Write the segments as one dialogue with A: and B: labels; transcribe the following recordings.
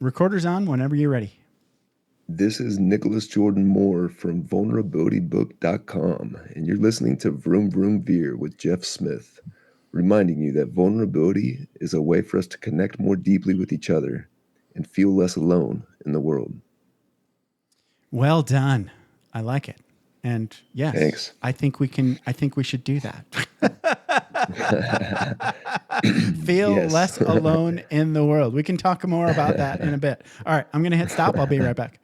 A: Recorder's on whenever you're ready.
B: This is Nicholas Jordan Moore from vulnerabilitybook.com, and you're listening to Vroom, Vroom, Veer with Jeff Smith, reminding you that vulnerability is a way for us to connect more deeply with each other and feel less alone in the world. Well
A: done. I like it. And yes,
B: thanks.
A: I think we should do that. Feel less alone in the world. We can talk more about that in a bit. All right, I'm going to hit stop. I'll be right back.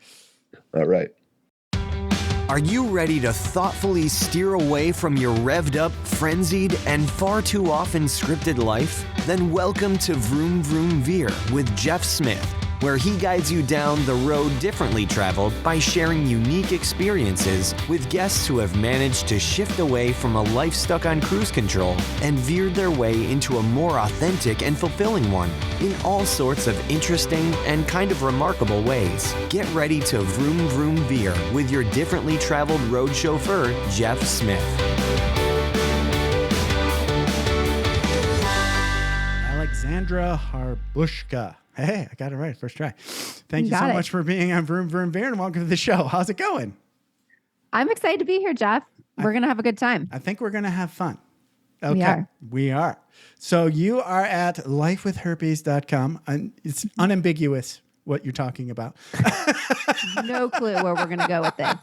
B: All right.
C: Are you ready to thoughtfully steer away from your revved up, frenzied, and far too often scripted life? Then welcome to Vroom Vroom Veer with Jeff Smith, where he guides you down the road differently traveled by sharing unique experiences with guests who have managed to shift away from a life stuck on cruise control and veered their way into a more authentic and fulfilling one in all sorts of interesting and kind of remarkable ways. Get ready to Vroom Vroom Veer with your differently traveled road chauffeur, Jeff Smith.
A: Alexandra Harbushka. Hey, I got it right first try. Thank you so much for being on Vroom Vroom Veer and welcome to the show. How's it going?
D: I'm excited to be here, Jeff. We're going to have a good time.
A: I think we're going to have fun. Okay. We are. So you are at lifewithherpes.com and it's unambiguous what you're talking about.
D: No clue where we're going to go with this.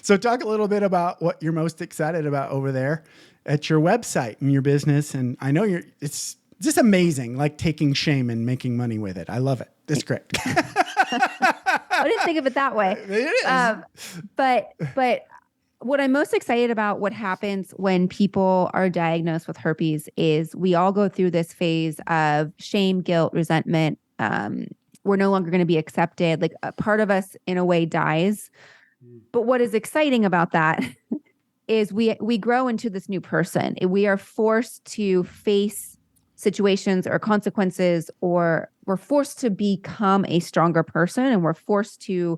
A: So talk a little bit about what you're most excited about over there at your website and your business. And I know it's just amazing, like taking shame and making money with it. I love it. It's great.
D: I didn't think of it that way.
A: It is.
D: But what I'm most excited about, what happens when people are diagnosed with herpes, is we all go through this phase of shame, guilt, resentment. We're no longer going to be accepted. Like a part of us in a way dies. But what is exciting about that is we grow into this new person. We are forced to face situations or consequences, or we're forced to become a stronger person, and we're forced to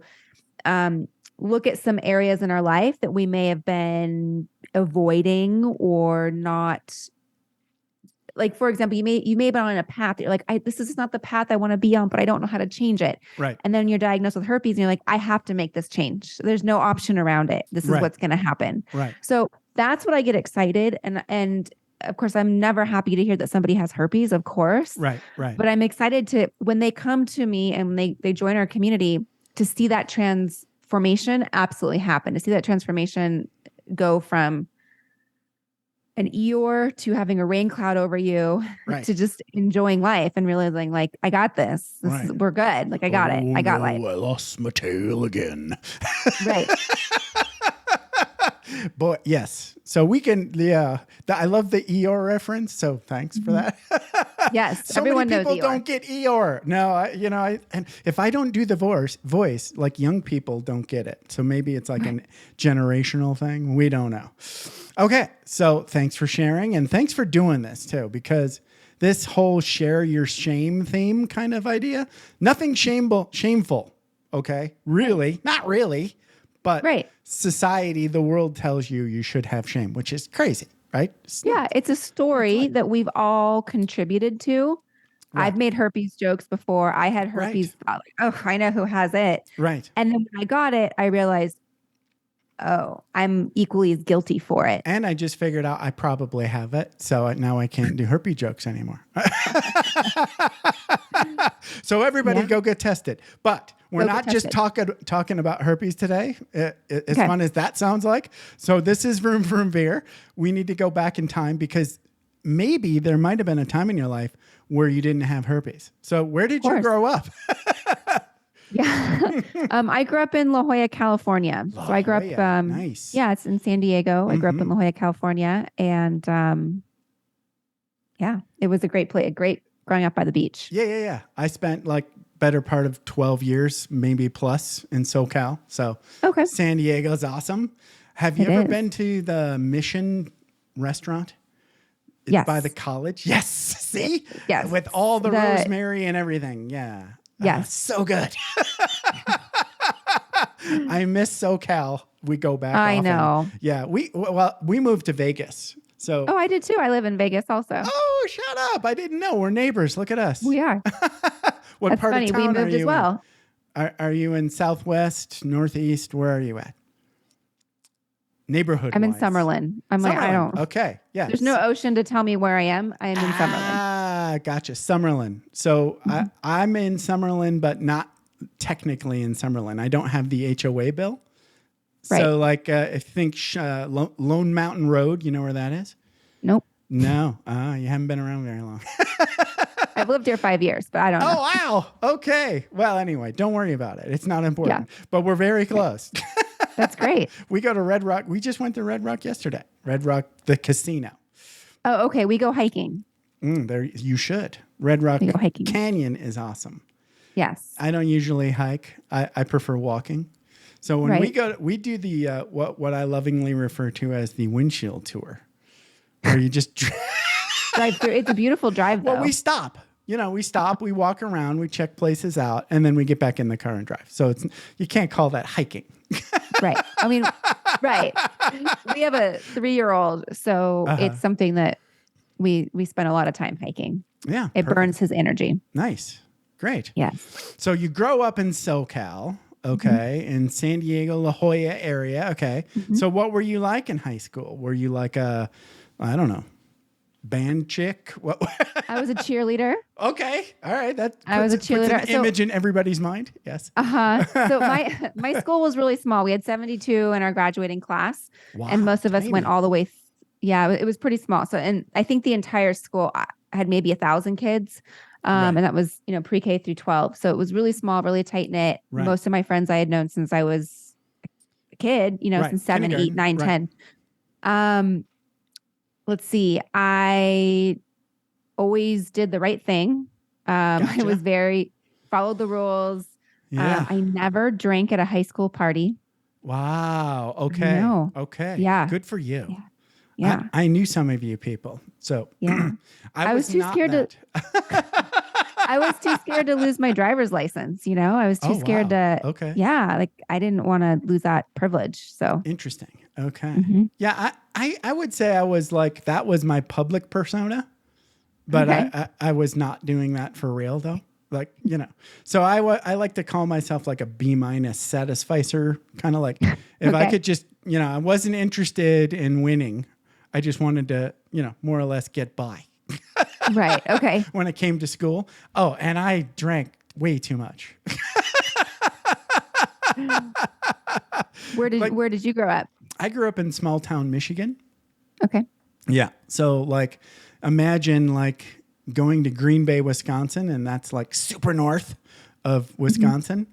D: look at some areas in our life that we may have been avoiding or not. Like, for example, you may have been on a path that you're like, this is not the path I want to be on, but I don't know how to change it.
A: Right.
D: And then you're diagnosed with herpes and you're like, I have to make this change. There's no option around it. This is what's going to happen.
A: Right.
D: So that's what I get excited. And of course, I'm never happy to hear that somebody has herpes, of course.
A: Right.
D: But I'm excited to, when they come to me and they join our community, to see that transformation absolutely happen, to see that transformation go from an Eeyore to having a rain cloud over you, to just enjoying life and realizing, like, I got this. We're good. Like, I got it. I got life.
A: I lost my tail again.
D: Right.
A: Boy, yes. So we can, I love the Eeyore reference. So thanks for that.
D: Yes.
A: So
D: everyone
A: many people
D: knows Eeyore.
A: don't get Eeyore. No, and if I don't do the voice, like young people don't get it. So maybe it's like a generational thing. We don't know. Okay. So thanks for sharing, and thanks for doing this too, because this whole share your shame theme kind of idea, nothing shameful. Okay. Really, not really. But society, the world tells you should have shame, which is crazy, right?
D: It's a story that we've all contributed to. Right. I've made herpes jokes before. I had herpes. Like, oh, I know who has it.
A: Right.
D: And then when I got it, I realized, oh, I'm equally as guilty for it.
A: And I just figured out I probably have it. So now I can't do herpes jokes anymore. So everybody go get tested. But we're not just talking about herpes today, as fun as that sounds like. So this is Vroom Vroom Veer. We need to go back in time because maybe there might have been a time in your life where you didn't have herpes. So where did you grow up?
D: I grew up in La Jolla, California. So I grew up,
A: nice.
D: Yeah, it's in San Diego. I grew up in La Jolla, California. And it was a great place, great growing up by the beach.
A: Yeah. I spent like better part of 12 years, maybe plus, in SoCal. So San Diego's awesome. Have you ever been to the Mission restaurant? It's by the college. Yes. See?
D: Yes.
A: With all the rosemary and everything. Yeah.
D: Yes.
A: So good. I miss SoCal. We go back often.
D: Know.
A: Yeah. We moved to Vegas. So.
D: Oh, I did too. I live in Vegas also.
A: Oh, shut up. I didn't know. We're neighbors. Look at us.
D: We are.
A: What
D: That's
A: part
D: funny.
A: of
D: We
A: town are
D: moved as
A: you
D: well.
A: in? Are you in Southwest, Northeast? Where are you at? Neighborhood.
D: I'm in Summerlin. I'm like, I don't.
A: Okay. Yeah.
D: There's no ocean to tell me where I am. I am in Summerlin.
A: Ah, gotcha. Summerlin. So I'm in Summerlin, but not technically in Summerlin. I don't have the HOA bill.
D: Right.
A: So like, if you think Lone Mountain Road, you know where that is?
D: Nope.
A: No. You haven't been around very long.
D: I've lived here 5 years, but I don't know.
A: Oh, wow. Okay. Well, anyway, don't worry about it. It's not important, but we're very close.
D: That's great.
A: We go to Red Rock. We just went to Red Rock yesterday. Red Rock, the casino.
D: Oh, okay. We go hiking.
A: There, you should. Red Rock
D: We go hiking.
A: Canyon is awesome.
D: Yes.
A: I don't usually hike. I prefer walking. So when we do the what I lovingly refer to as the windshield tour, where you just
D: drive through. It's a beautiful drive, though.
A: Well, we stop. We stop, we walk around, we check places out, and then we get back in the car and drive. So you can't call that hiking.
D: Right. I mean, right. We have a 3-year-old, so it's something that we spend a lot of time hiking.
A: Yeah.
D: It burns his energy.
A: Nice. Great.
D: Yes.
A: So you grow up in SoCal, okay, in San Diego, La Jolla area, okay. So what were you like in high school? Were you like a, I don't know, band chick? What?
D: I was a cheerleader.
A: Okay. All right.
D: I was a cheerleader.
A: Puts an image in everybody's mind. Yes.
D: So my school was really small. We had 72 in our graduating class, and most of us went all the way. It was pretty small. So, and I think the entire school had maybe 1,000 kids. And that was, pre-K through 12. So it was really small, really tight knit.
A: Right.
D: Most of my friends I had known since I was a kid, since 7, 8, 9, 10. Let's see. I always did the right thing. I was followed the rules.
A: Yeah.
D: I never drank at a high school party.
A: Wow. Okay.
D: No.
A: Okay.
D: Yeah.
A: Good for you.
D: Yeah.
A: I knew some of you people. So
D: yeah.
A: I was too scared
D: to I was too scared to lose my driver's license, I was too scared to I didn't want to lose that privilege. So
A: interesting. Okay. Yeah, I would say I was like, that was my public persona, but I was not doing that for real though. Like, so I like to call myself like a B- satisficer, kind of like if I could just, I wasn't interested in winning. I just wanted to, more or less get by.
D: Right. Okay.
A: When it came to school. Oh, and I drank way too much.
D: Where did you grow up?
A: I grew up in small town Michigan.
D: Okay.
A: Yeah. So like imagine like going to Green Bay, Wisconsin, and that's like super north of Wisconsin.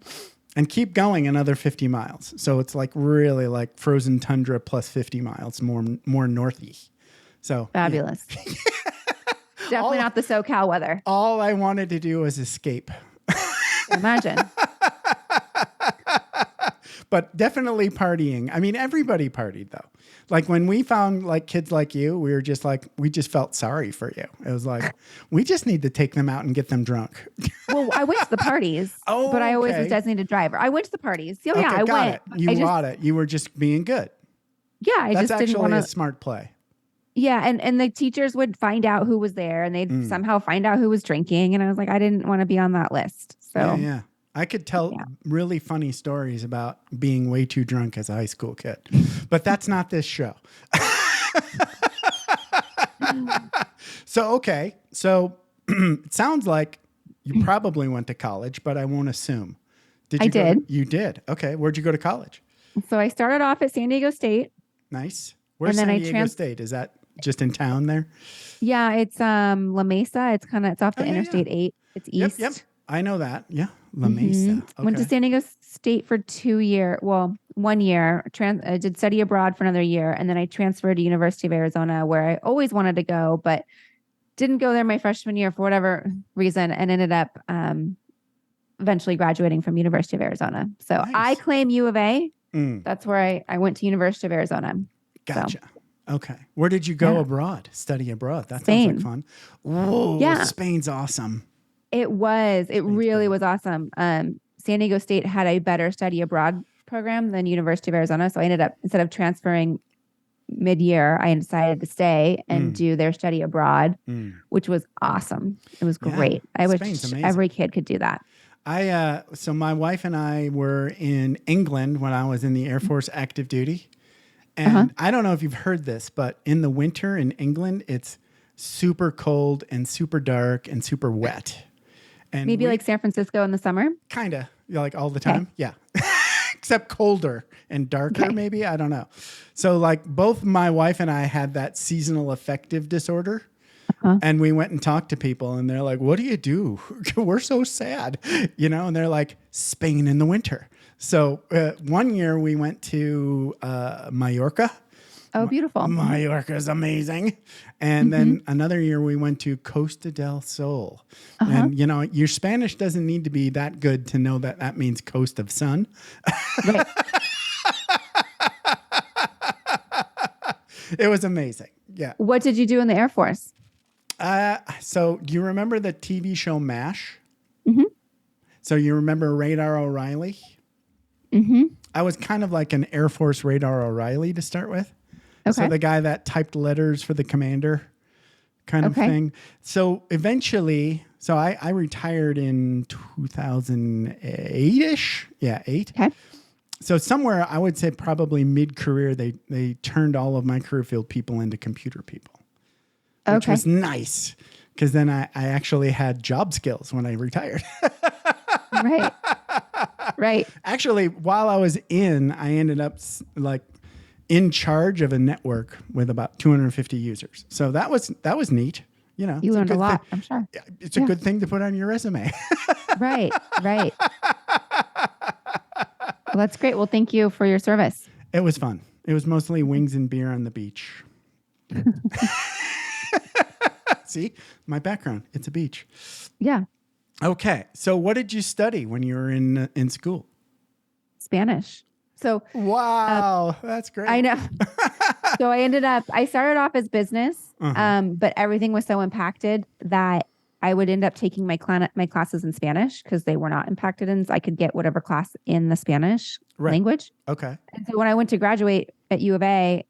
A: And keep going another 50 miles. So it's like really like frozen tundra plus 50 miles more northeast. So
D: fabulous. Yeah. Definitely not the SoCal weather.
A: All I wanted to do was escape.
D: Imagine.
A: But definitely partying. I mean, everybody partied though. Like when we found like kids like you, we were just like, we just felt sorry for you. It was like, we just need to take them out and get them drunk.
D: Well, I went to the parties, but I always was designated driver. I went to the parties. Oh, yeah, I went.
A: Got it. You were just being good.
D: Yeah,
A: That's just didn't want to. That's actually a smart play.
D: Yeah, and the teachers would find out who was there, and they'd somehow find out who was drinking, and I was like, I didn't want to be on that list. So
A: yeah. I could tell really funny stories about being way too drunk as a high school kid, but that's not this show. So it sounds like you probably went to college, but I won't assume.
D: I did.
A: You did. Okay. Where'd you go to college?
D: So I started off at San Diego State.
A: Nice. Where's San Diego State? Is that just in town there?
D: Yeah, it's La Mesa. It's off the Interstate 8. It's east.
A: Yep. I know that. Yeah. La Mesa. Okay.
D: Went to San Diego State for 2 years. Well, 1 year. I did study abroad for another year. And then I transferred to University of Arizona, where I always wanted to go, but didn't go there my freshman year for whatever reason, and ended up eventually graduating from University of Arizona. So nice. I claim U of A. That's where I went to University of Arizona.
A: Gotcha. So. Okay. Where did you go abroad? Study abroad? That
D: Spain.
A: Sounds like fun. Whoa. Yeah. Spain's awesome.
D: It was. It really was awesome. San Diego State had a better study abroad program than University of Arizona. So I ended up, instead of transferring mid-year, I decided to stay and do their study abroad, which was awesome. It was great. I wish
A: Spain's amazing.
D: every kid could do that.
A: So my wife and I were in England when I was in the Air Force active duty. And I don't know if you've heard this, but in the winter in England, it's super cold and super dark and super wet. And
D: maybe like San Francisco in the summer?
A: Kind of, like all the time. Yeah. Except colder and darker, maybe. I don't know. So like both my wife and I had that seasonal affective disorder. And we went and talked to people and they're like, what do you do? We're so sad, and they're like, Spain in the winter. So one year we went to Mallorca.
D: Oh, beautiful.
A: Mallorca is amazing. And then another year we went to Costa del Sol. And, your Spanish doesn't need to be that good to know that that means coast of sun.
D: Right.
A: It was amazing. Yeah.
D: What did you do in the Air Force?
A: So do you remember the TV show MASH? So you remember Radar O'Reilly? I was kind of like an Air Force Radar O'Reilly to start with. Okay. So the guy that typed letters for the commander kind of thing. So eventually, I retired in 2008-ish. Yeah, 8. Okay. So somewhere, I would say probably mid-career, they turned all of my career field people into computer people, which was nice because then I actually had job skills when I retired. Right. Actually, while I was I ended up like in charge of a network with about 250 users. So that was neat. You
D: learned a lot, I'm sure.
A: It's a good thing to put on your resume.
D: Right. Well, that's great. Well, thank you for your service.
A: It was fun. It was mostly wings and beer on the beach. See, my background, it's a beach.
D: Yeah.
A: Okay. So what did you study when you were in school?
D: Spanish. So
A: wow, that's great.
D: I know. So I started off as business, but everything was so impacted that I would end up taking my classes in Spanish because they were not impacted, and so I could get whatever class in the Spanish language. Okay. And so when I went to graduate at U of A,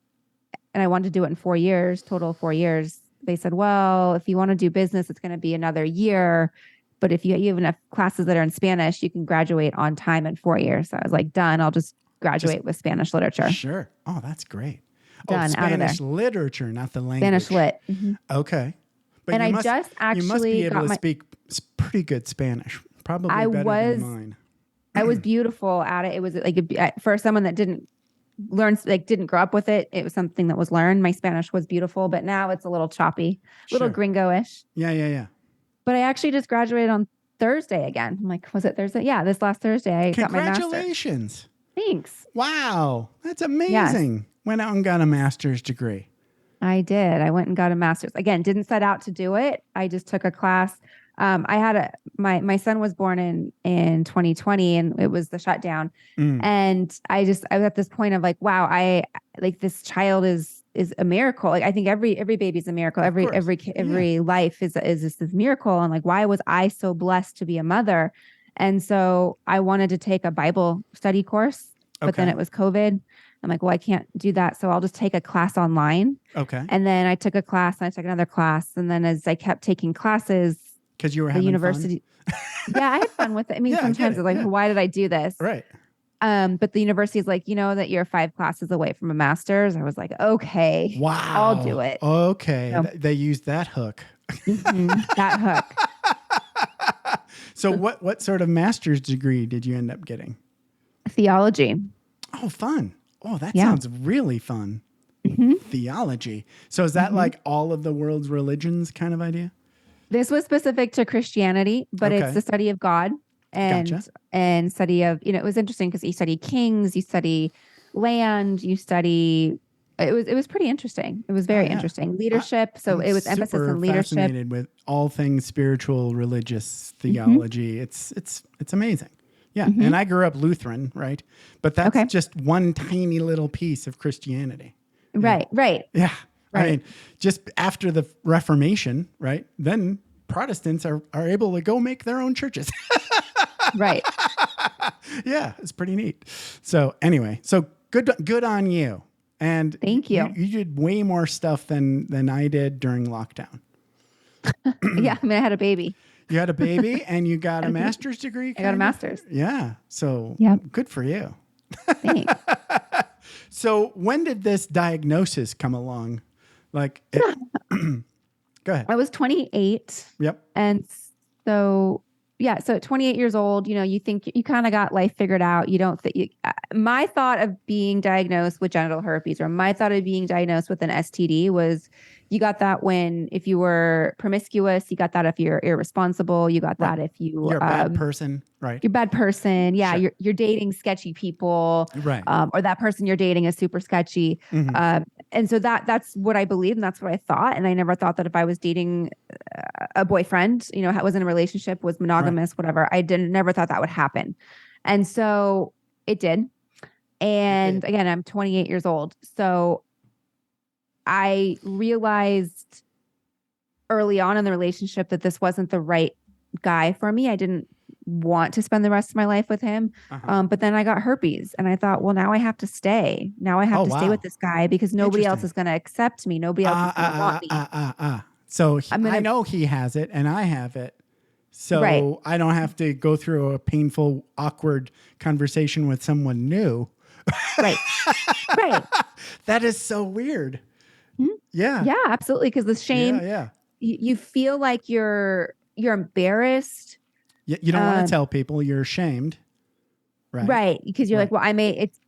D: and I wanted to do it in 4 years, total 4 years, they said, well, if you want to do business, it's going to be another year. But if you have enough classes that are in Spanish, you can graduate on time in 4 years. So I was like, done. I'll just graduate with Spanish literature.
A: Sure. Oh, that's great.
D: Done.
A: Spanish literature, not the language.
D: Spanish lit.
A: Okay. But
D: and I just actually
A: you must be able to speak pretty good Spanish. Probably better than mine.
D: I was beautiful at it. It was like for someone that didn't grow up with it. It was something that was learned. My Spanish was beautiful, but now it's a little choppy, a little gringo-ish.
A: Yeah.
D: But I actually just graduated on Thursday again. I'm like, was it Thursday? Yeah, this last Thursday I got my master's.
A: Congratulations.
D: Thanks.
A: Wow. That's amazing. Yes. Went out and got a master's degree.
D: I did. I went and got a master's. Again, didn't set out to do it. I just took a class. I had my son was born in 2020 and it was the shutdown. And I was at this point of like, wow, I like this child is a miracle. Like I think every baby's a miracle. Every life is this miracle. And like, why was I so blessed to be a mother? And so I wanted to take a Bible study course, but then it was COVID. I'm like, well, I can't do that. So I'll just take a class online. Okay. And then I took a class and I took another class. And then as I kept taking classes,
A: because you were having
D: university, fun? Yeah, I had fun with it. I mean, sometimes it's like, why did I do this?
A: Right.
D: But the university is like, that you're 5 classes away from a master's. I was like, okay,
A: wow,
D: I'll do it.
A: Okay. So, they used that hook.
D: That
A: hook. So what sort of master's degree did you end up getting?
D: Theology.
A: Oh, fun. Oh, that sounds really fun. Theology. So is that like all of the world's religions kind of idea?
D: This was specific to Christianity, but it's the study of God and study of, it was interesting because you study kings, you study land, it was pretty interesting. It was very interesting. Leadership. So it was emphasis on leadership.
A: Fascinated with all things spiritual, religious theology. It's amazing. Yeah. And I grew up Lutheran, right? But that's just one tiny little piece of Christianity.
D: Right.
A: Yeah. Right. I mean, just after the Reformation, right? Then Protestants are able to go make their own churches.
D: Right.
A: Yeah, it's pretty neat. So anyway, so good on you. And
D: Thank you.
A: You did way more stuff than I did during lockdown.
D: Yeah. I mean, I had a baby.
A: You had a baby and you got a master's degree?
D: I got a master's.
A: Yeah. So good for you.
D: Thanks.
A: So when did this diagnosis come along? Like, go ahead.
D: I was 28.
A: Yep.
D: And so, so at 28 years old, you think you kind of got life figured out. You don't think my thought of being diagnosed with genital herpes, or my thought of being diagnosed with an STD, was you got that if you were promiscuous, you got that if you're irresponsible, you got that if
A: you're a bad person, right?
D: You're a bad person. Yeah.
A: Sure.
D: You're dating sketchy people,
A: right?
D: Or that person you're dating is super sketchy.
A: Mm-hmm.
D: And so that's what I believed, and that's what I thought. And I never thought that if I was dating a boyfriend, was in a relationship, was monogamous, whatever, never thought that would happen. And so it did. And again, I'm 28 years old. So I realized early on in the relationship that this wasn't the right guy for me. I didn't want to spend the rest of my life with him. But then I got herpes and I thought, well, now I have to stay. Now I have to stay with this guy because nobody else is going to accept me. Nobody else is going to want me.
A: So I know he has it and I have it. So I don't have to go through a painful, awkward conversation with someone new.
D: Right.
A: That is so weird.
D: Hmm?
A: Yeah.
D: Yeah, absolutely. Because the shame, you feel like you're embarrassed.
A: You don't want to tell people you're ashamed.
D: Right. Because you're like, well,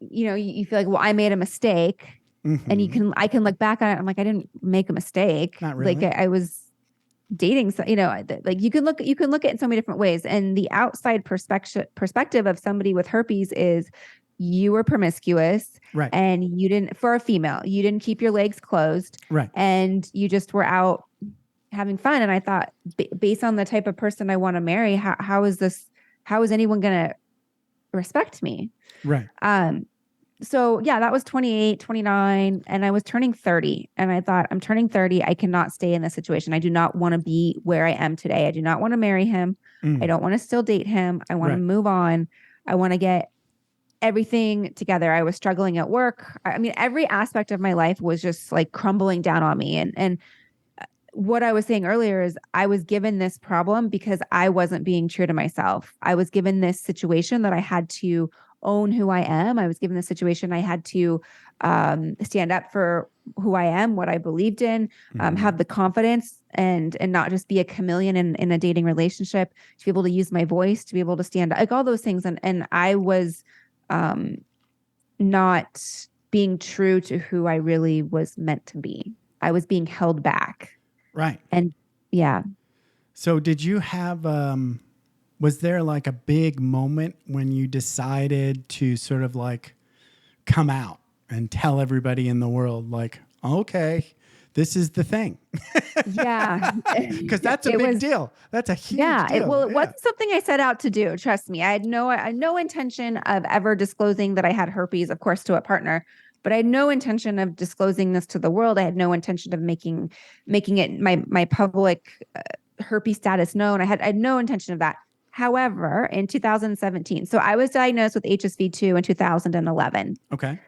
D: you feel like, well, I made a mistake. Mm-hmm. And I can look back on it. I'm like, I didn't make a mistake.
A: Not really.
D: Like I was dating, like you can look at it in so many different ways. And the outside perspective of somebody with herpes is you were promiscuous,
A: right?
D: And you didn't, for a female, you didn't keep your legs closed,
A: right?
D: And you just were out having fun. And I thought, based on the type of person I want to marry, how is anyone going to respect me?
A: Right.
D: So that was 28, 29, and I was turning 30. And I thought, I'm turning 30. I cannot stay in this situation. I do not want to be where I am today. I do not want to marry him. I don't want to still date him. I want to move on. I want to get everything together. I was struggling at work. I mean, every aspect of my life was just like crumbling down on me. And what I was saying earlier is I was given this problem because I wasn't being true to myself. I was given this situation that I had to own who I am. I was given this situation. I had to stand up for who I am, what I believed in, have the confidence and not just be a chameleon in a dating relationship, to be able to use my voice, to be able to stand up, like all those things. And I was not being true to who I really was meant to be. I was being held back.
A: Right.
D: And yeah.
A: So did you have, was there like a big moment when you decided to sort of like come out and tell everybody in the world, like, okay, this is the thing?
D: Yeah.
A: Because that's a big deal. That's a huge deal.
D: It wasn't something I set out to do. Trust me. I had no intention of ever disclosing that I had herpes, of course, to a partner. But I had no intention of disclosing this to the world. I had no intention of making it my public herpes status known. I had no intention of that. However, in 2017, so I was diagnosed with HSV-2 in 2011.
A: Okay.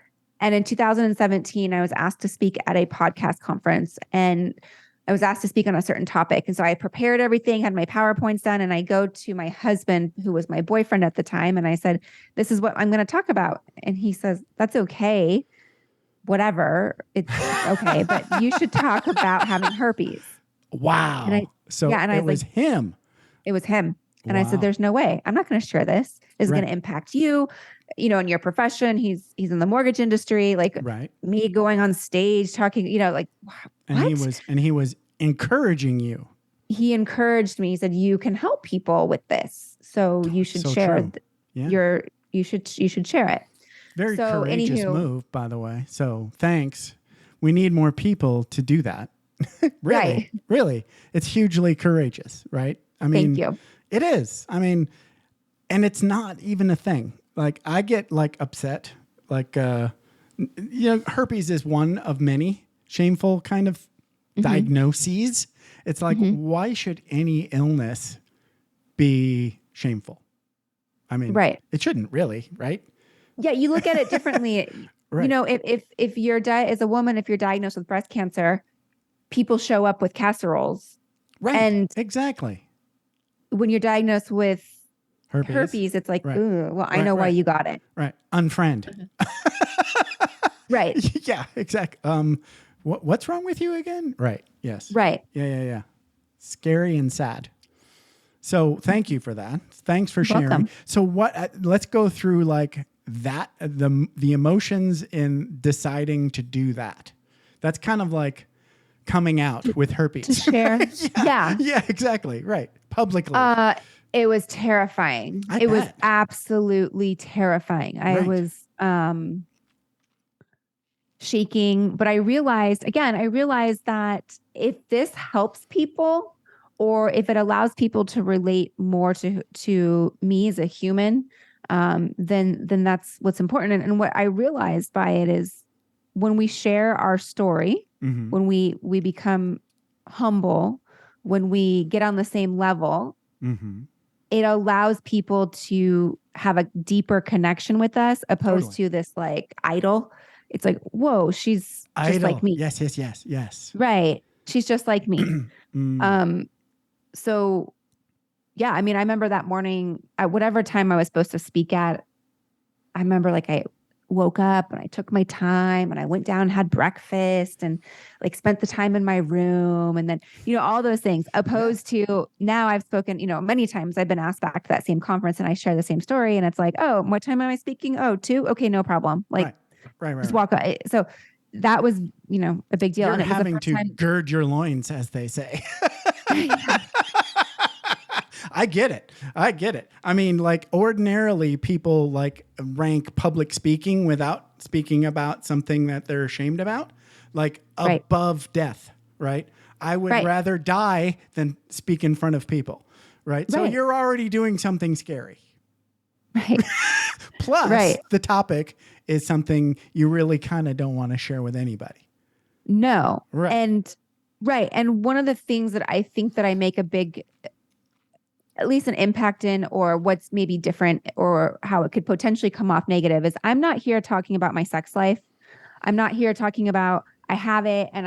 D: And in 2017, I was asked to speak at a podcast conference, and I was asked to speak on a certain topic. And so I prepared everything, had my PowerPoints done, and I go to my husband, who was my boyfriend at the time, and I said, "This is what I'm going to talk about." And he says, "That's okay. Whatever. It's okay, but you should talk about having herpes."
A: Wow.
D: And
A: it was him.
D: It was him. And I said, "There's no way. I'm not going to share this. This is going to impact you, in your profession." He's in the mortgage industry, like me going on stage talking, like, what?
A: And he was encouraging you.
D: He encouraged me. He said, "You can help people with this. So you should share you should share it."
A: Very courageous move, by the way. So thanks. We need more people to do that. Really. It's hugely courageous, right? I mean,
D: thank you.
A: It is. I mean, and it's not even a thing. Like I get like upset, like, herpes is one of many shameful kind of diagnoses. It's like, why should any illness be shameful? I mean, it shouldn't really, right?
D: Yeah, you look at it differently.
A: Right.
D: You know, if you're as a woman, if you're diagnosed with breast cancer, people show up with casseroles.
A: Right.
D: And
A: exactly.
D: when you're diagnosed with herpes, it's like,
A: Right.
D: ooh, well, I
A: Right,
D: know why
A: right.
D: you got it.
A: Right. Unfriend.
D: Right.
A: Yeah, exactly. What's wrong with you again? Right. Yes.
D: Right.
A: Yeah. Scary and sad. So thank you for that. Thanks for sharing.
D: Welcome.
A: So let's go through like that, the emotions in deciding to do that. That's kind of like coming out with herpes.
D: To share. Yeah.
A: Yeah, exactly. Right. Publicly.
D: It was terrifying.
A: I
D: it was
A: bet.
D: absolutely terrifying. I
A: Right.
D: was shaking, but I realized that if this helps people, or if it allows people to relate more to me as a human, then that's what's important. And what I realized by it is when we share our story,
A: Mhm.
D: when we become humble, when we get on the same level,
A: Mhm.
D: it allows people to have a deeper connection with us, opposed
A: Totally.
D: to this like idol. It's like, whoa, she's just like
A: Idol.
D: me.
A: Yes.
D: Right. She's just like me.
A: Mm.
D: So yeah, I mean, I remember that morning at whatever time I was supposed to speak at, I remember like I woke up and I took my time and I went down and had breakfast and like spent the time in my room, and then, you know, all those things, opposed to now I've spoken, you know, many times I've been asked back to that same conference and I share the same story and it's like, oh, what time am I speaking? Oh, 2. Okay, no problem. Like
A: Right.
D: just walk away. So that was, you know, a big deal.
A: You're
D: And it was
A: having
D: the
A: to
D: first time.
A: gird your loins, as they say. I get it. I mean, like ordinarily people like rank public speaking without speaking about something that they're ashamed about, like
D: Right.
A: above death, right? I would
D: Right.
A: rather die than speak in front of people, right? So
D: Right.
A: you're already doing something scary.
D: Right.
A: Plus,
D: Right.
A: the topic is something you really kind of don't want to share with anybody.
D: No.
A: Right.
D: And one of the things that I think that I make a big, at least an impact in, or what's maybe different or how it could potentially come off negative, is I'm not here talking about my sex life. I'm not here talking about I have it and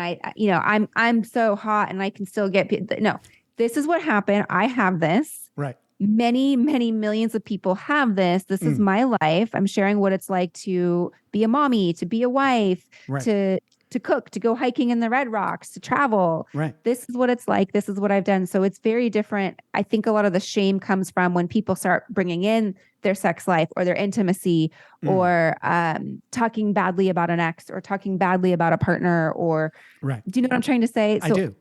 D: I'm so hot and I can still get, no, this is what happened. I have this.
A: Right.
D: Many, many millions of people have this. This is my life. I'm sharing what it's like to be a mommy, to be a wife,
A: Right.
D: to cook, to go hiking in the Red Rocks, to travel.
A: Right.
D: This is what it's like. This is what I've done. So it's very different. I think a lot of the shame comes from when people start bringing in their sex life or their intimacy, or talking badly about an ex, or talking badly about a partner, or
A: Right.
D: do you know what I'm trying to say?
A: I do.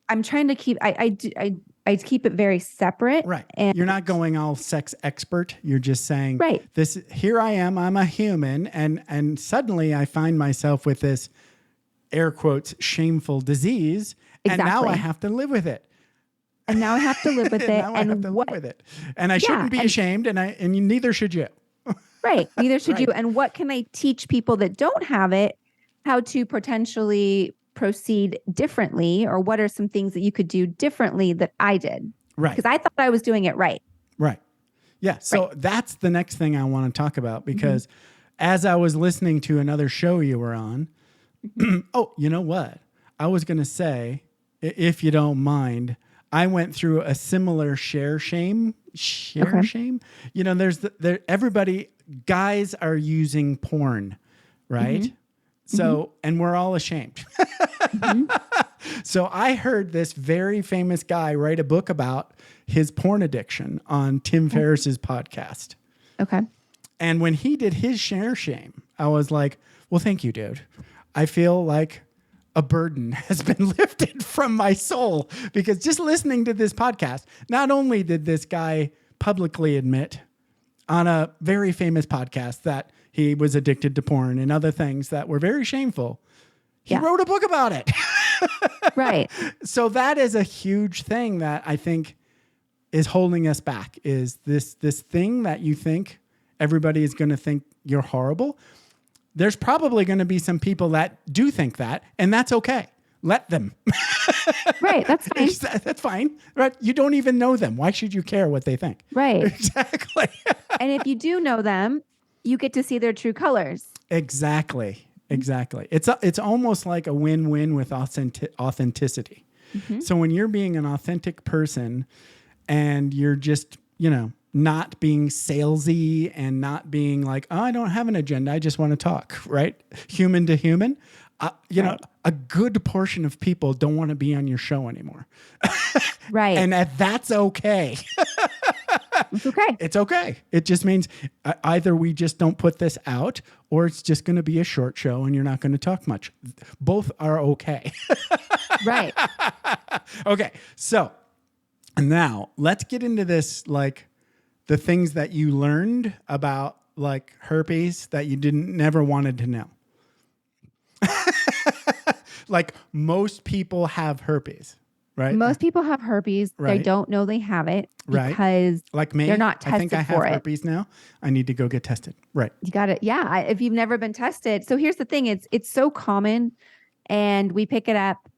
D: I'm trying to keep, I keep it very separate.
A: Right.
D: And
A: You're not going all sex expert. You're just saying,
D: Right.
A: this, here I am, I'm a human. And suddenly I find myself with this air quotes, shameful disease. And now
D: Exactly.
A: I have to live with it.
D: And now I have to live with it.
A: Now I have to live with it. And I shouldn't be ashamed. And neither should you.
D: Right. Neither should
A: Right.
D: you. And what can I teach people that don't have it, how to potentially proceed differently, or what are some things that you could do differently that I did?
A: Right.
D: Because I thought I was doing it right.
A: Right. Yeah. So that's the next thing I want to talk about, because as I was listening to another show you were on, oh, you know what? I was going to say, if you don't mind, I went through a similar shame. You know, everybody, guys are using porn, right? So, and we're all ashamed. So I heard this very famous guy write a book about his porn addiction on Tim Ferriss's podcast.
D: Okay.
A: And when he did his shame, I was like, well, thank you, dude. I feel like a burden has been lifted from my soul, because just listening to this podcast, not only did this guy publicly admit on a very famous podcast that he was addicted to porn and other things that were very shameful, he wrote a book about it.
D: Right.
A: So that is a huge thing that I think is holding us back, is this thing that you think everybody is going to think you're horrible. There's probably going to be some people that do think that, and that's okay. Let them.
D: Right. That's fine.
A: That's fine. Right. You don't even know them. Why should you care what they think?
D: Right.
A: Exactly.
D: And if you do know them, you get to see their true colors.
A: Exactly. It's almost like a win-win with authenticity.
D: Mm-hmm.
A: So when you're being an authentic person and you're just, not being salesy and not being like, oh, I don't have an agenda, I just want to talk, right? Human to human.
D: Right.
A: A good portion of people don't want to be on your show anymore.
D: Right.
A: And that's okay.
D: It's okay.
A: It's okay. It just means either we just don't put this out or it's just going to be a short show and you're not going to talk much. Both are okay.
D: Right.
A: Okay. So now let's get into this, like the things that you learned about like herpes that you never wanted to know. Like most people have herpes, right?
D: Most people have herpes.
A: Right.
D: They don't know they have it
A: Right.
D: because
A: Like me,
D: they're not
A: I think
D: tested
A: I have
D: for it.
A: herpes now. I need to go get tested. Right.
D: You got it. Yeah. If you've never been tested. So here's the thing. It's so common and we pick it up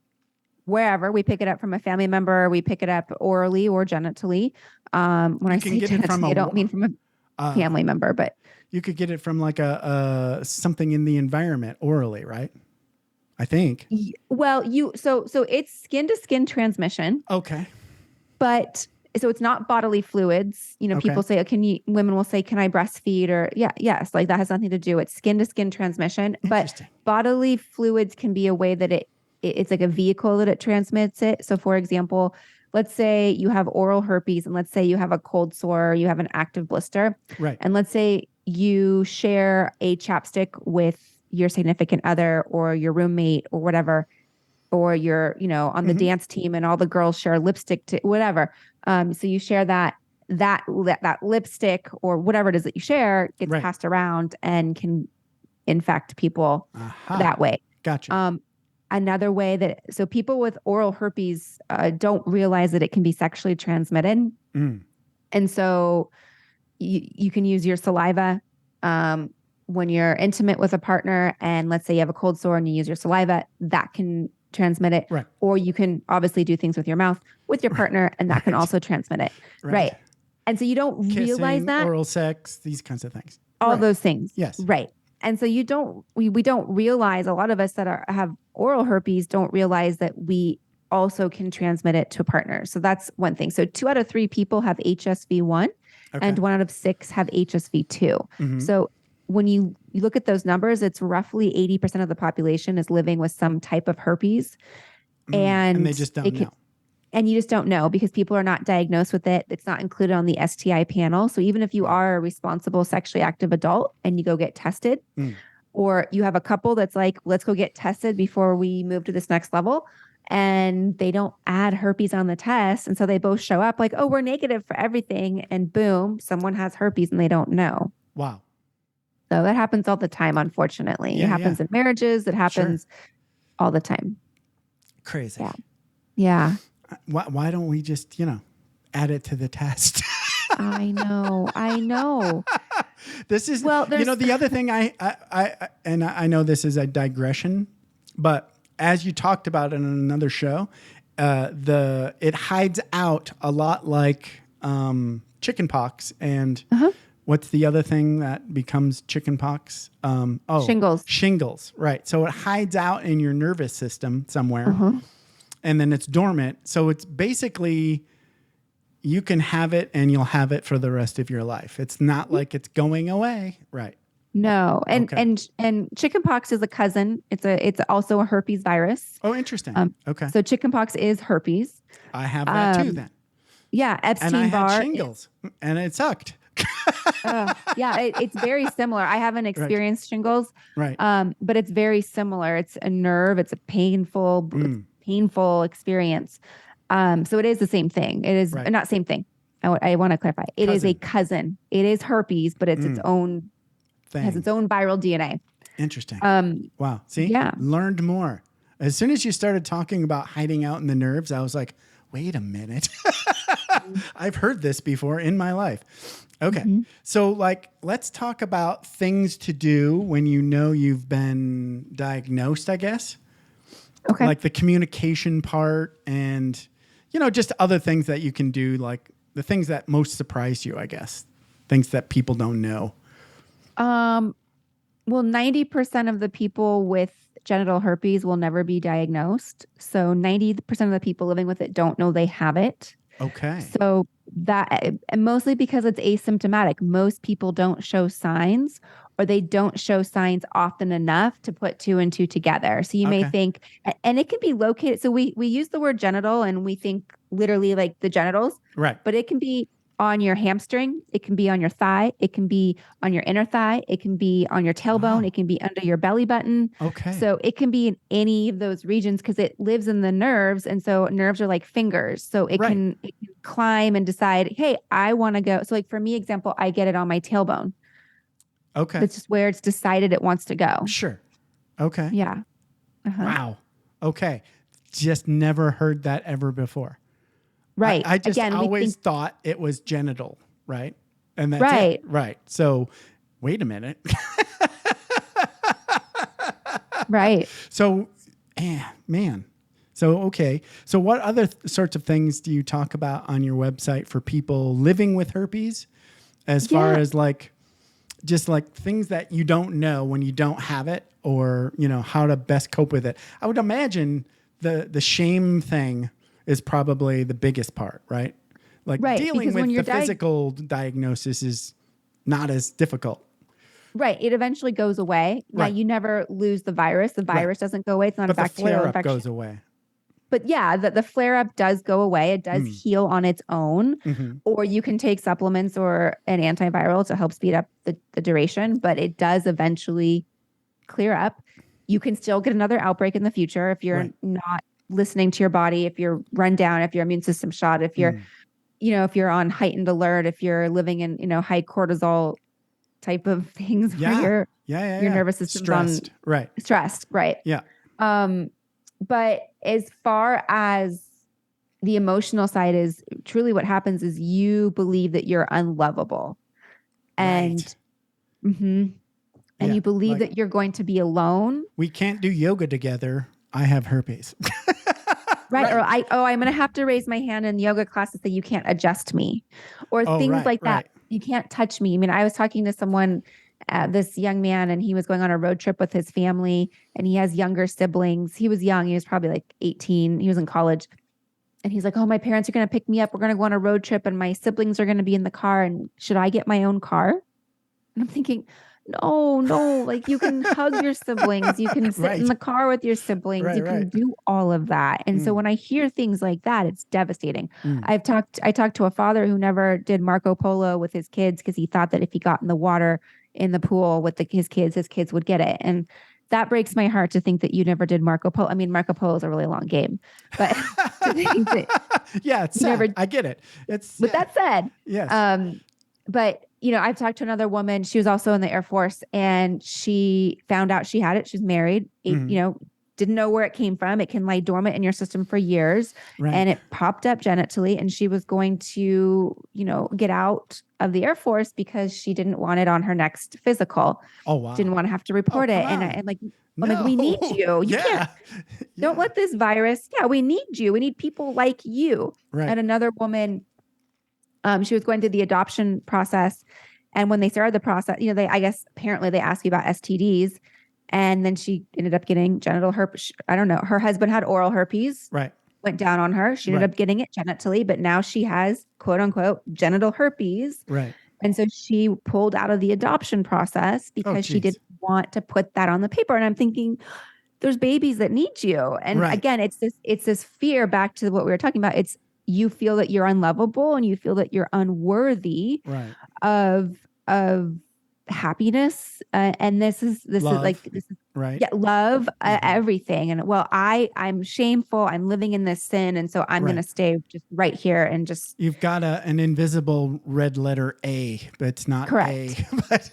D: wherever. We pick it up from a family member. We pick it up orally or genitally. When I say genitally, I don't mean from a family member, but
A: you could get it from like a something in the environment orally, right? I think.
D: Well, so it's skin to skin transmission.
A: Okay.
D: But so it's not bodily fluids. People say, women will say, can I breastfeed? Or yes, like that has nothing to do. It's skin to skin transmission. But bodily fluids can be a way that it's like a vehicle that it transmits it. So for example, let's say you have oral herpes and let's say you have a cold sore, you have an active blister.
A: Right.
D: And let's say you share a chapstick with your significant other or your roommate or whatever, or you're, on the dance team and all the girls share lipstick to whatever. So you share that lipstick or whatever it is that you share gets passed around and can infect people that way.
A: Gotcha.
D: Another way so people with oral herpes don't realize that it can be sexually transmitted. And so you can use your saliva when you're intimate with a partner, and let's say you have a cold sore and you use your saliva, that can transmit it.
A: Right.
D: Or you can obviously do things with your mouth with your partner, and that can also transmit it. Right. And so you don't realize that.
A: Oral sex, these kinds of things.
D: All those things.
A: Yes.
D: Right. And so we don't realize, a lot of us that have oral herpes don't realize that we also can transmit it to a partner. So that's one thing. So 2 out of 3 people have HSV1 and 1 out of 6 have HSV2.
A: Mm-hmm.
D: So when you look at those numbers, it's roughly 80% of the population is living with some type of herpes. And
A: they just don't know.
D: And you just don't know because people are not diagnosed with it. It's not included on the STI panel. So even if you are a responsible sexually active adult and you go get tested, or you have a couple that's like, let's go get tested before we move to this next level, and they don't add herpes on the test. And so they both show up like, oh, we're negative for everything. And boom, someone has herpes and they don't know.
A: Wow.
D: So that happens all the time, unfortunately. It happens in marriages. It happens all the time.
A: Crazy.
D: Yeah.
A: Why don't we just, add it to the test?
D: I know.
A: This is, the other thing I know this is a digression, but as you talked about in another show, it hides out a lot like chicken pox and what's the other thing that becomes chicken pox?
D: Shingles.
A: Shingles, right. So it hides out in your nervous system somewhere and then it's dormant. So it's basically, you can have it and you'll have it for the rest of your life. It's not like it's going away. Right.
D: No. And chickenpox is a cousin. It's also a herpes virus.
A: Oh, interesting. Okay.
D: So chickenpox is herpes.
A: I have that too then.
D: Yeah. Epstein-Barr.
A: And I had shingles and it sucked.
D: It's very similar. I haven't experienced shingles.
A: Right.
D: But it's very similar. It's a nerve. It's a painful experience. So it is the same thing. It is not same thing. I want to clarify. It is a cousin. It is herpes, but it's its own thing. Has its own viral DNA.
A: Interesting. Wow. See?
D: Yeah.
A: Learned more. As soon as you started talking about hiding out in the nerves, I was like, wait a minute. I've heard this before in my life. Okay. Mm-hmm. So let's talk about things to do when you've been diagnosed, I guess.
D: Okay.
A: Like the communication part and, just other things that you can do, like the things that most surprised you, I guess. Things that people don't know.
D: Well, 90% of the people with genital herpes will never be diagnosed. So 90% of the people living with it don't know they have it.
A: Okay.
D: So that, and mostly because it's asymptomatic. Most people don't show signs, or they don't show signs often enough to put two and two together. So you may think, and it can be located. So we use the word genital and we think literally like the genitals,
A: Right.
D: but it can be on your hamstring. It can be on your thigh. It can be on your inner thigh. It can be on your tailbone.
A: Wow.
D: It can be under your belly button.
A: Okay.
D: So it can be in any of those regions because it lives in the nerves. And so nerves are like fingers. So it can climb and decide, hey, I want to go. So like for me, example, I get it on my tailbone.
A: Okay.
D: That's just where it's decided it wants to go.
A: Sure. Okay.
D: Yeah.
A: Wow. Okay. Just never heard that ever before.
D: Right.
A: I just
D: Again,
A: always thought it was genital, right? And that's
D: right.
A: it. Right. So wait a minute.
D: Right.
A: So, man. So, okay. So what other sorts of things do you talk about on your website for people living with herpes as far as like, just like things that you don't know when you don't have it, or, you know, how to best cope with it? I would imagine the shame thing is probably the biggest part, right? Like dealing with the physical diagnosis is not as difficult.
D: Right. It eventually goes away. Now, you never lose the virus. The virus doesn't go away. It's not a bacterial infection. But the flare-up
A: goes away.
D: But yeah, the flare-up does go away. It does heal on its own. Mm-hmm. Or you can take supplements or an antiviral to help speed up the duration. But it does eventually clear up. You can still get another outbreak in the future if you're not listening to your body, if you're run down, if your immune system shot, if you're, you know, if you're on heightened alert, if you're living in, you know, high cortisol type of things where your nervous system's
A: stressed.
D: Stressed. Right.
A: Yeah.
D: But as far as the emotional side is, truly what happens is you believe that you're unlovable. And and you believe that you're going to be alone.
A: We can't do yoga together. I have herpes.
D: Right. Or I'm going to have to raise my hand in yoga classes that you can't adjust me, or things like that. You can't touch me. I mean, I was talking to someone, this young man, and he was going on a road trip with his family, and he has younger siblings. He was young. He was probably like 18. He was in college. And he's like, oh, my parents are going to pick me up. We're going to go on a road trip and my siblings are going to be in the car. And should I get my own car? And I'm thinking, no, like you can hug your siblings. You can sit in the car with your siblings. You can do all of that. And so when I hear things like that, it's devastating. I talked to a father who never did Marco Polo with his kids because he thought that if he got in the water in the pool with his kids would get it. And that breaks my heart to think that you never did Marco Polo. I mean, Marco Polo is a really long game, but to think that
A: it's sad. I get it.
D: With that said,
A: yes.
D: But you know, I've talked to another woman. She was also in the Air Force, and she found out she had it. She's married. You know, didn't know where it came from. It can lie dormant in your system for years, and it popped up genitally. And she was going to, you know, get out of the Air Force because she didn't want it on her next physical.
A: Oh wow!
D: Didn't want to have to report it. And I'm like, we need you. You can't. Don't let this virus. Yeah, we need you. We need people like you.
A: Right.
D: And another woman. She was going through the adoption process. And when they started the process, you know, apparently they ask you about STDs. And then she ended up getting genital herpes. I don't know. Her husband had oral herpes.
A: Right.
D: Went down on her. She ended up getting it genitally, but now she has quote unquote genital herpes.
A: Right.
D: And so she pulled out of the adoption process because she didn't want to put that on the paper. And I'm thinking, there's babies that need you. And again, it's this fear, back to what we were talking about. It's, you feel that you're unlovable and you feel that you're unworthy of happiness. And this is love, everything. And well, I'm shameful. I'm living in this sin. And so I'm going to stay just right here and just.
A: You've got an invisible red letter A, but it's not
D: correct.
A: A, but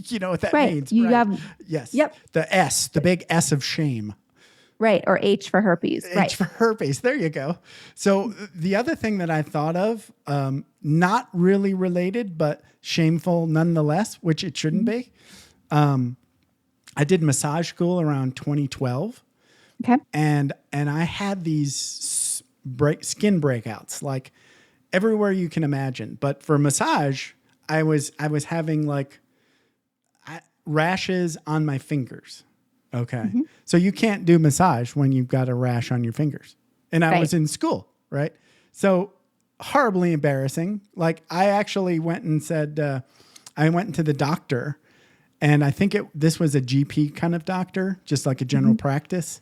A: you know what that means.
D: You have,
A: yes.
D: Yep.
A: The S, the big S of shame.
D: Right. Or H for herpes.
A: H for herpes. There you go. So the other thing that I thought of, not really related, but shameful nonetheless, which it shouldn't be. I did massage school around 2012.
D: Okay.
A: And I had these skin breakouts, like everywhere you can imagine. But for massage, I was having like, rashes on my fingers. Okay. So you can't do massage when you've got a rash on your fingers. And I was in school, right? So horribly embarrassing. Like I actually went and said, I went into the doctor, and I think this was a GP kind of doctor, just like a general practice.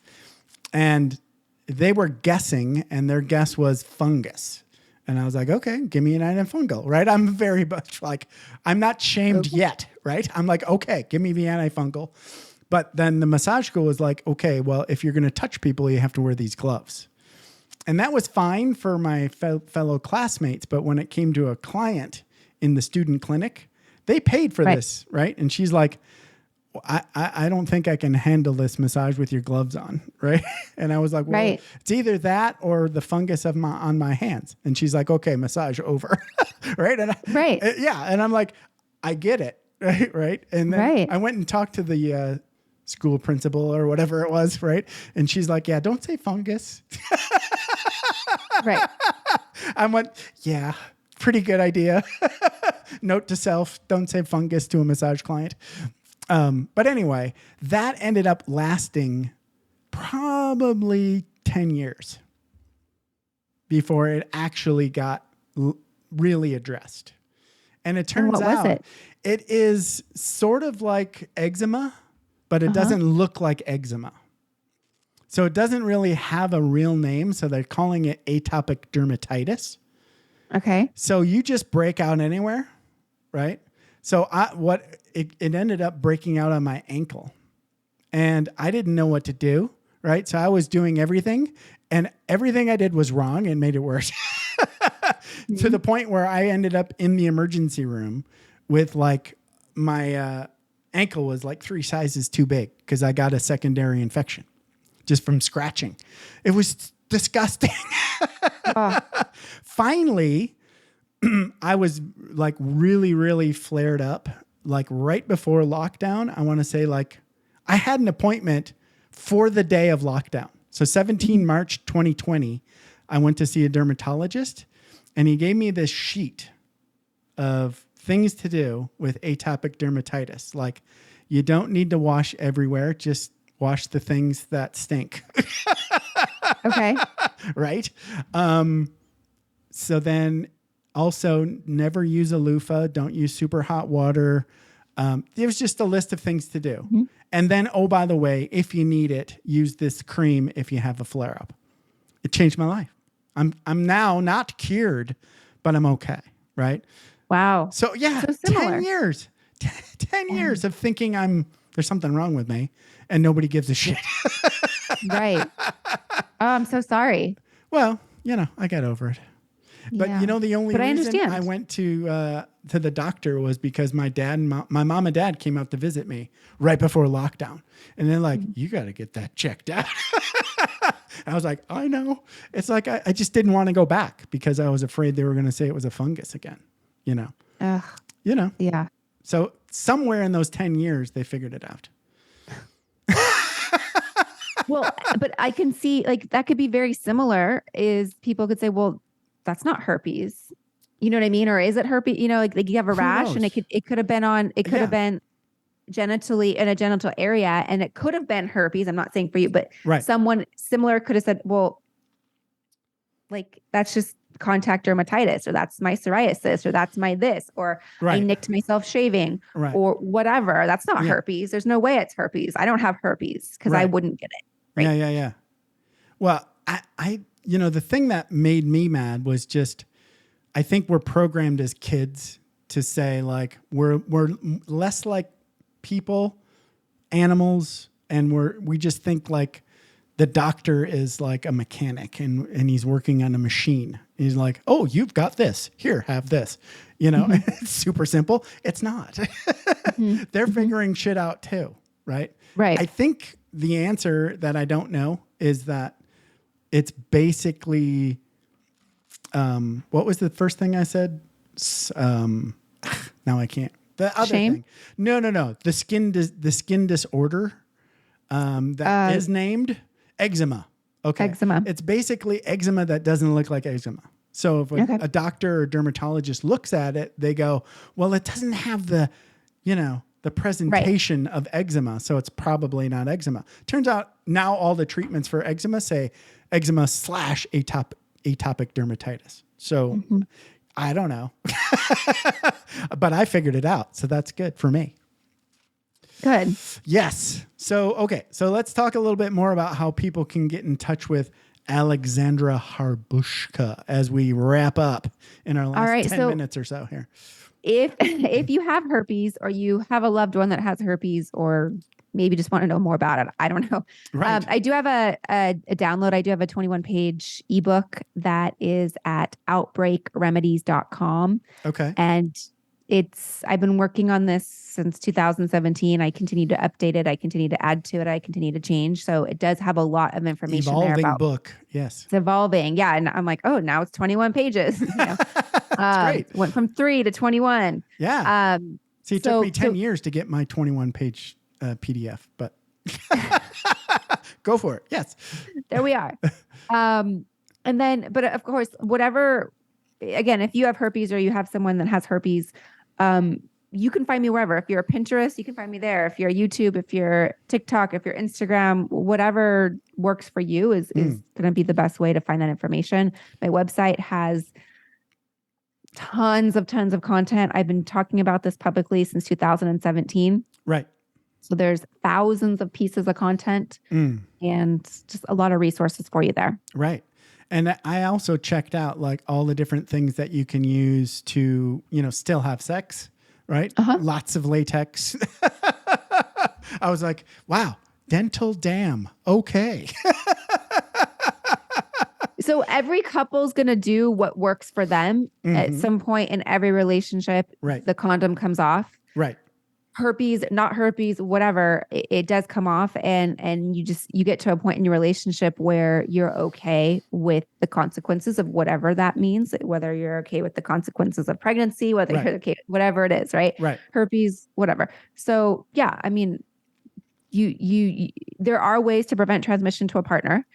A: And they were guessing, and their guess was fungus. And I was like, okay, give me an antifungal, right? I'm very much like, I'm not shamed yet, right? I'm like, okay, give me the antifungal. But then the massage school was like, okay, well, if you're going to touch people, you have to wear these gloves. And that was fine for my fellow classmates. But when it came to a client in the student clinic, they paid for this, right? And she's like, I don't think I can handle this massage with your gloves on, right? And I was like, well, it's either that or the fungus on my hands. And she's like, okay, massage over, right? And and I'm like, I get it, right? And then I went and talked to the school principal or whatever it was, right? And she's like, yeah, don't say fungus. I went, yeah, pretty good idea. Note to self, don't say fungus to a massage client. But anyway, that ended up lasting probably 10 years before it actually got really addressed. And it turns out it is sort of like eczema, but it doesn't look like eczema. So it doesn't really have a real name. So they're calling it atopic dermatitis. Okay. So you just break out anywhere, right? So it ended up breaking out on my ankle, and I didn't know what to do, right? So I was doing everything, and everything I did was wrong and made it worse to the point where I ended up in the emergency room with like my ankle was like 3 sizes too big because I got a secondary infection just from scratching. It was disgusting. Finally, I was like really, really flared up, like right before lockdown. I want to say like I had an appointment for the day of lockdown. So 17 March 2020, I went to see a dermatologist, and he gave me this sheet of things to do with atopic dermatitis. Like you don't need to wash everywhere. Just wash the things that stink. Okay. Right. So then also never use a loofah. Don't use super hot water. It was just a list of things to do. And then, oh, by the way, if you need it, use this cream if you have a flare up. It changed my life. I'm now not cured, but I'm okay. Right. Wow. So yeah, so 10 years, 10 years of thinking there's something wrong with me and nobody gives a shit.
D: Right. Oh, I'm so sorry.
A: Well, I got over it. But the only reason I went to the doctor was because my mom and dad came out to visit me right before lockdown. And they're like, you got to get that checked out. I was like, I know. It's like, I just didn't want to go back because I was afraid they were going to say it was a fungus again, Yeah. So somewhere in those 10 years, they figured it out.
D: Well, but I can see like that could be very similar is people could say, well, that's not herpes. You know what I mean? Or is it herpes? Like you have a rash and it could have been have been genitally in a genital area, and it could have been herpes. I'm not saying for you, but someone similar could have said, well, like that's just contact dermatitis, or that's my psoriasis, or that's my this, or I nicked myself shaving or whatever. That's not herpes. There's no way it's herpes. I don't have herpes because I wouldn't get it. Right?
A: Yeah. Well, I the thing that made me mad was just, I think we're programmed as kids to say like, we're less like people, animals. And we just think like the doctor is like a mechanic and he's working on a machine. He's like, oh, you've got this. Here, have this. It's super simple. It's not. They're figuring shit out too. Right. I think the answer that I don't know is that it's basically, what was the first thing I said? Now I can't. The other thing. No. The skin disorder that is named eczema. Okay. Eczema. It's basically eczema that doesn't look like eczema. So if a doctor or dermatologist looks at it, they go, well, it doesn't have the the presentation of eczema. So it's probably not eczema. Turns out now all the treatments for eczema say eczema / atopic dermatitis. So I don't know, but I figured it out. So that's good for me.
D: Good.
A: Yes. So, okay. So let's talk a little bit more about how people can get in touch with Alexandra Harbushka as we wrap up in our last 10 minutes or so here.
D: If you have herpes or you have a loved one that has herpes or maybe just want to know more about it, I don't know.
A: Right.
D: I do have a download. I do have a 21-page ebook that is at outbreakremedies.com.
A: Okay.
D: And I've been working on this since 2017. I continue to update it. I continue to add to it. I continue to change. So it does have a lot of information
A: Evolving
D: there about
A: book. Yes.
D: It's evolving. Yeah. And I'm like, oh, now it's 21 pages.
A: That's great.
D: Went from 3 to 21.
A: Yeah. So it took me 10 years to get my 21-page PDF, but go for it. Yes.
D: There we are. And then, but of course, whatever, again, if you have herpes or you have someone that has herpes, you can find me wherever. If you're a Pinterest, you can find me there. If you're YouTube, if you're TikTok, if you're Instagram, whatever works for you is going to be the best way to find that information. My website has tons of content. I've been talking about this publicly since 2017.
A: Right.
D: So there's thousands of pieces of content and just a lot of resources for you there.
A: Right. And I also checked out like all the different things that you can use to, still have sex, right? Lots of latex. I was like, wow, dental dam. Okay.
D: So every couple's going to do what works for them at some point in every relationship.
A: Right.
D: The condom comes off.
A: Right.
D: Herpes, not herpes, whatever, it does come off, and you get to a point in your relationship where you're okay with the consequences of whatever that means, whether you're okay with the consequences of pregnancy, whether you're okay, whatever it is, right?
A: Right.
D: Herpes, whatever. So yeah, I mean, you there are ways to prevent transmission to a partner.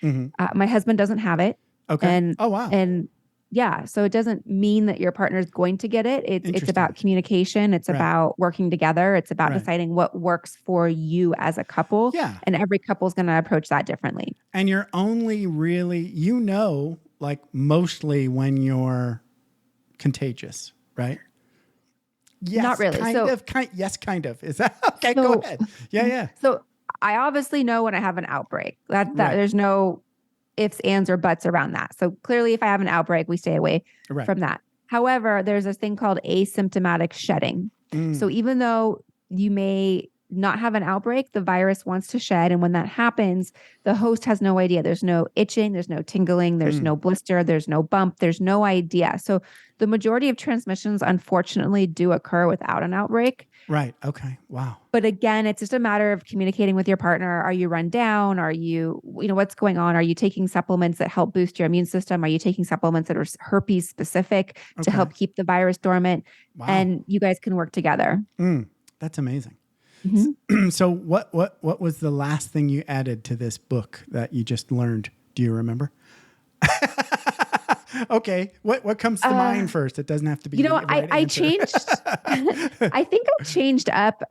D: My husband doesn't have it.
A: Okay.
D: And
A: oh wow.
D: And yeah, so it doesn't mean that your partner is going to get it. It's about communication. It's about working together. It's about deciding what works for you as a couple.
A: Yeah.
D: And every couple is going to approach that differently.
A: And you're only really, like mostly when you're contagious, right? Yes,
D: not really.
A: Yes, kind of. Is that okay? Go ahead. Yeah.
D: So I obviously know when I have an outbreak. That there's no ifs, ands, or buts around that. So clearly, if I have an outbreak, we stay away from that. However, there's this thing called asymptomatic shedding. So even though you may not have an outbreak, the virus wants to shed. And when that happens, the host has no idea. There's no itching, there's no tingling, there's no blister, there's no bump, there's no idea. So the majority of transmissions, unfortunately, do occur without an outbreak.
A: Right. Okay. Wow.
D: But again, it's just a matter of communicating with your partner. Are you run down? Are you, what's going on? Are you taking supplements that help boost your immune system? Are you taking supplements that are herpes specific to help keep the virus dormant? Wow. And you guys can work together.
A: That's amazing. So what was the last thing you added to this book that you just learned? Do you remember? Okay. What comes to mind first? It doesn't have to be.
D: I changed. I think I changed up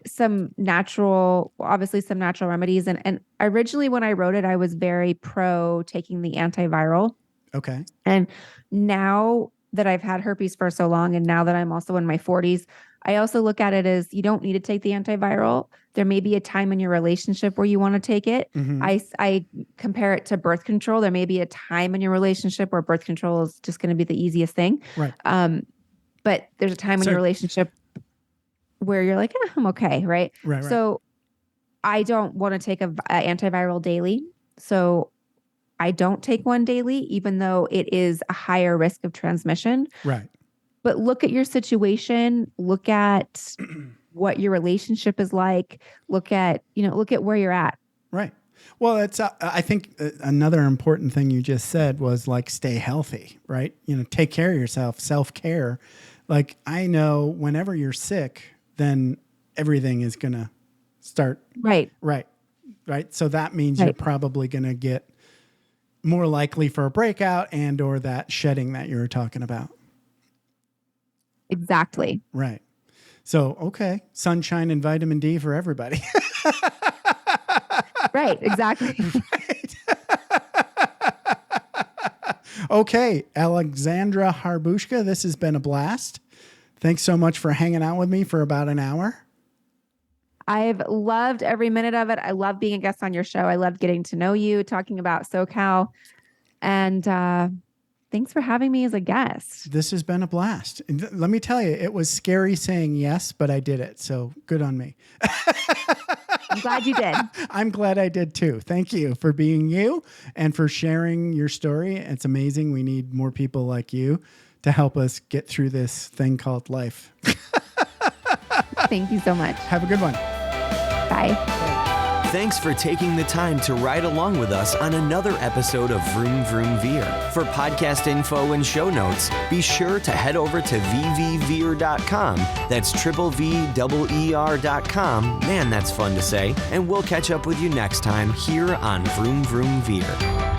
D: some natural remedies. And originally when I wrote it, I was very pro taking the antiviral.
A: Okay.
D: And now that I've had herpes for so long, and now that I'm also in my 40s, I also look at it as you don't need to take the antiviral. There may be a time in your relationship where you want to take it. I compare it to birth control. There may be a time in your relationship where birth control is just going to be the easiest thing.
A: Right.
D: But there's a time in your relationship where you're like, I'm okay. Right. So I don't want to take an antiviral daily. So I don't take one daily, even though it is a higher risk of transmission.
A: Right.
D: But look at your situation, look at what your relationship is like, look at where you're at.
A: Right. Well, it's, I think another important thing you just said was like, stay healthy, right? Take care of yourself, self-care. Like I know whenever you're sick, then everything is going to start.
D: Right.
A: So that means you're probably going to get more likely for a breakout and, or that shedding that you were talking about.
D: Exactly.
A: Right. So, okay, sunshine and vitamin D for everybody.
D: Right, exactly.
A: Right. Okay, Alexandra Harbushka, this has been a blast. Thanks so much for hanging out with me for about an hour.
D: I've loved every minute of it. I love being a guest on your show. I love getting to know you, talking about SoCal. And thanks for having me as a guest.
A: This has been a blast. Let me tell you, it was scary saying yes, but I did it. So good on me.
D: I'm glad you did.
A: I'm glad I did too. Thank you for being you and for sharing your story. It's amazing. We need more people like you to help us get through this thing called life.
D: Thank you so much.
A: Have a good one.
D: Bye.
C: Thanks for taking the time to ride along with us on another episode of Vroom Vroom Veer. For podcast info and show notes, be sure to head over to vvveer.com. That's VVER.com. Man, that's fun to say. And we'll catch up with you next time here on Vroom Vroom Veer.